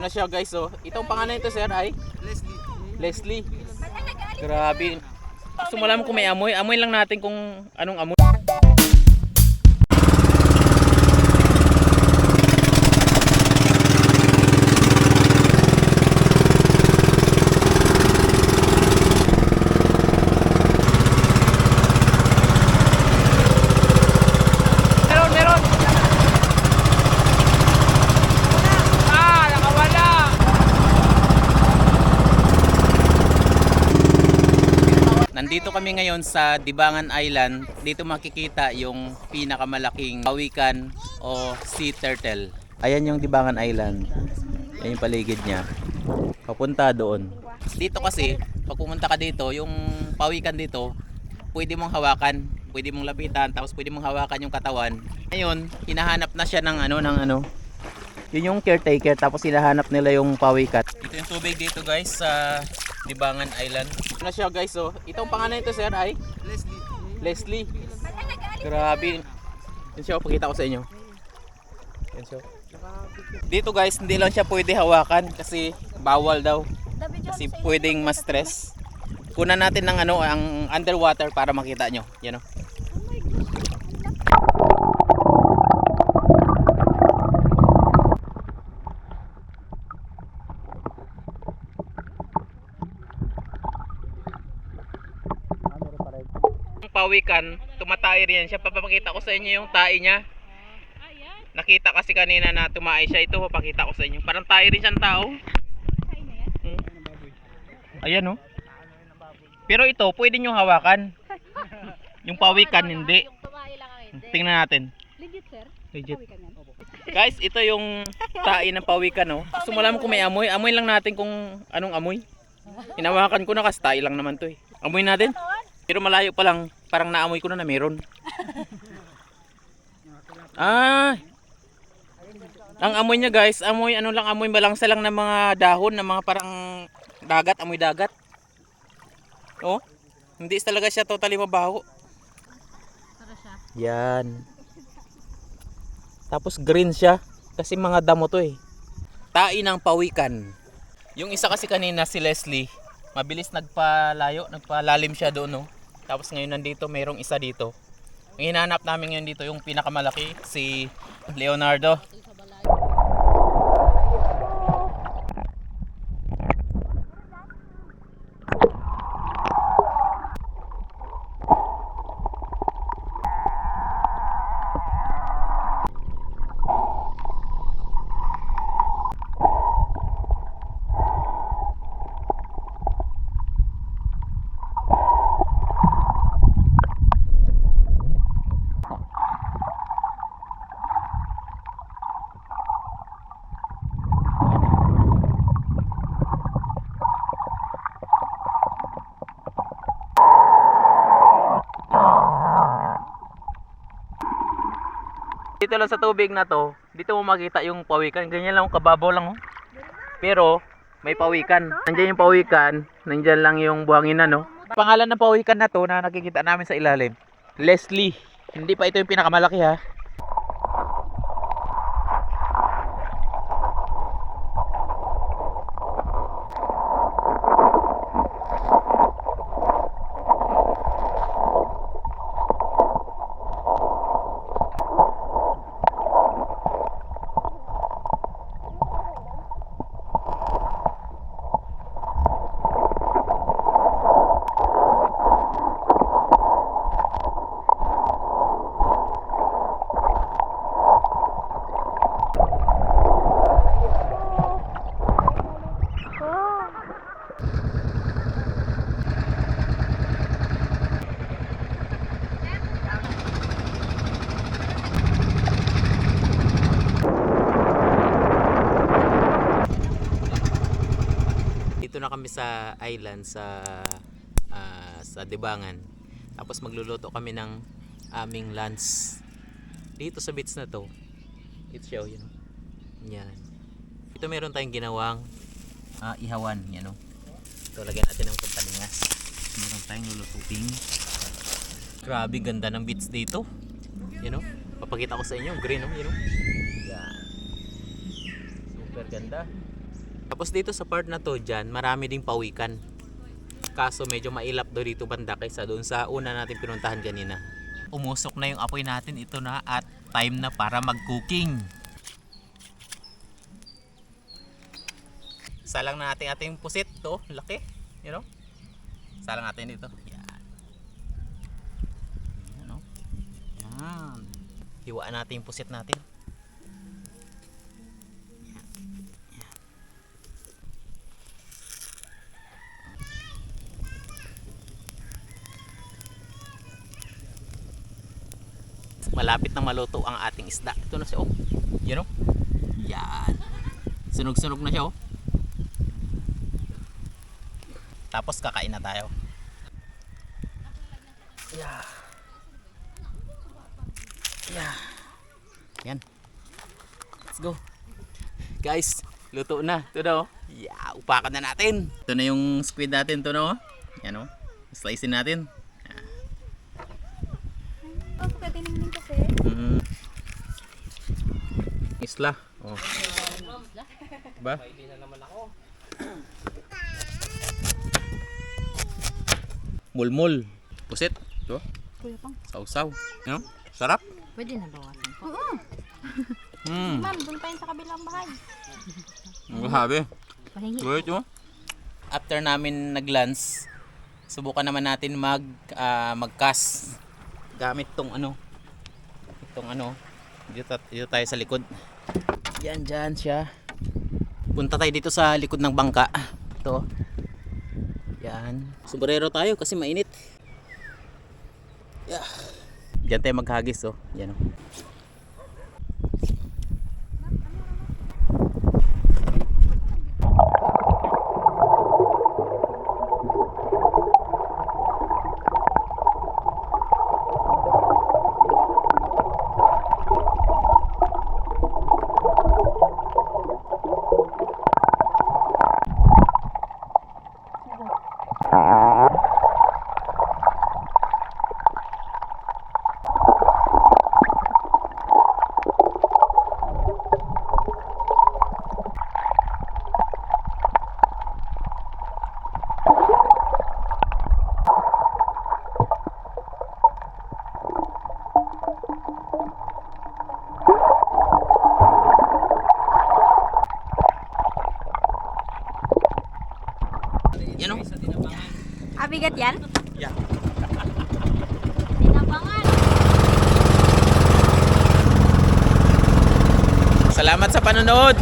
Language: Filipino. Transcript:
Na siya guys, so itong pangalan nito sir ay Leslie. Grabe. Gusto mo alam kung may amoy? Amoy lang natin kung anong amoy. Meron. Nakawala. Nandito kami ngayon sa Dibangan Island. Dito makikita yung pinakamalaking pawikan o sea turtle. Ayan yung Dibangan Island. Ayan yung paligid niya. Papunta doon. Dito kasi, pag pumunta ka dito, yung pawikan dito, pwede mong hawakan, pwede mong lapitan, tapos pwede mong hawakan yung katawan. Ngayon, hinahanap na siya ng ano. Yun yung caretaker, tapos hinahanap nila yung pawikan. Ito yung tubig dito guys sa Dibangan Island. Na siya guys, so itong pangalan nito sir ay Leslie. Grabe. Yan siya, pakita ko sa inyo. Yan siya. Dito guys, hindi lang siya pwede hawakan kasi bawal daw. Kasi pwedeng ma-stress. Kunan natin ng ang underwater para makita nyo. Yan o. Pawikan, tumatay rin siya. Papakita ko sa inyo yung tae niya. Nakita kasi kanina na tumae siya. Ito papakita ko sa inyo. Parang tae rin siyang tao. Ayan o. Pero ito, pwede nyo hawakan. Yung pawikan, hindi. Tingnan natin. Legit, sir? Legit. Guys, ito yung tae ng pawikan, no? Gusto mo alam kung may amoy? Amoy lang natin kung anong amoy. Hinawakan ko na kasi tae lang naman to eh. Amoy natin. Pero malayo pa lang, parang naamoy ko na meron. Ang amoy niya guys, amoy amoy balangsa lang ng mga dahon, ng mga parang dagat, amoy dagat. Oh, hindi talaga siya totally mabaho. Yan. Tapos green siya, kasi mga damo to eh. Tae ng pawikan. Yung isa kasi kanina si Leslie, mabilis nagpalalim siya doon, no? Tapos ngayon nandito, mayroong isa dito. Ang hinahanap namin ngayon dito, yung pinakamalaki, si Leonardo. Dito lang sa tubig na to, dito mo makita yung pawikan. Ganyan lang, kababaw lang. Oh. Pero may pawikan. Nandiyan yung pawikan, nandiyan lang yung buhangin na, no? Pangalan ng pawikan na to na nakikita namin sa ilalim, Leslie. Hindi pa ito yung pinakamalaki ha. Dito na kami sa island sa Dibangan. Tapos magluluto kami ng aming lunch dito sa beach na to. It's show, you know. Yan. Ito meron tayong ginawang ihawan, you know. Ito lagyan natin ng pampalingas. Meron tayong lulutuin. Grabe ganda ng beach dito. You know? Papakita ko sa inyo, green, oh, you know. Yan. Super ganda. Tapos dito sa part na to dyan, marami ding pawikan. Kaso medyo mailap do dito banda kaysa doon sa una natin pinuntahan kanina. Umusok na yung apoy natin, ito na at time na para mag-cooking. Salang na natin ating pusit to, laki, you know? Salang natin dito. Yan. Yan, no? Yan. Hiwaan natin yung pusit natin. Malapit na maluto ang ating isda. Ito na siya, oh. You know? Yan. Sunog-sunog na siya, oh. Tapos kakain na tayo. Yeah. Yeah. Yan. Let's go. Guys, luto na. Ito na, oh. Yeah, upakan na natin. Ito na yung squid natin, ito na, oh. Yan, oh. Slicein natin. Isla. Oh. Ba? Mulmul. Pusit. Ito. Sausaw. Ano? Sarap. Pwede na bawasan po. Ma'am, doon pa yun sa kabilang bahay. Ang sabi. Pahingi. Wait, oh. After namin nag-lunch, subukan naman natin mag-cast gamit tong ano. Itong ano. Dito tayo sa likod. Yan, dyan siya. Punta tayo dito sa likod ng bangka. Ito. Yan. Sombrero tayo kasi mainit. Yeah. Diyan tayo maghagis, oh. Yan, oh. Yan, oh. Abigat yan? Yeah. Tinabangan. Salamat sa panonood.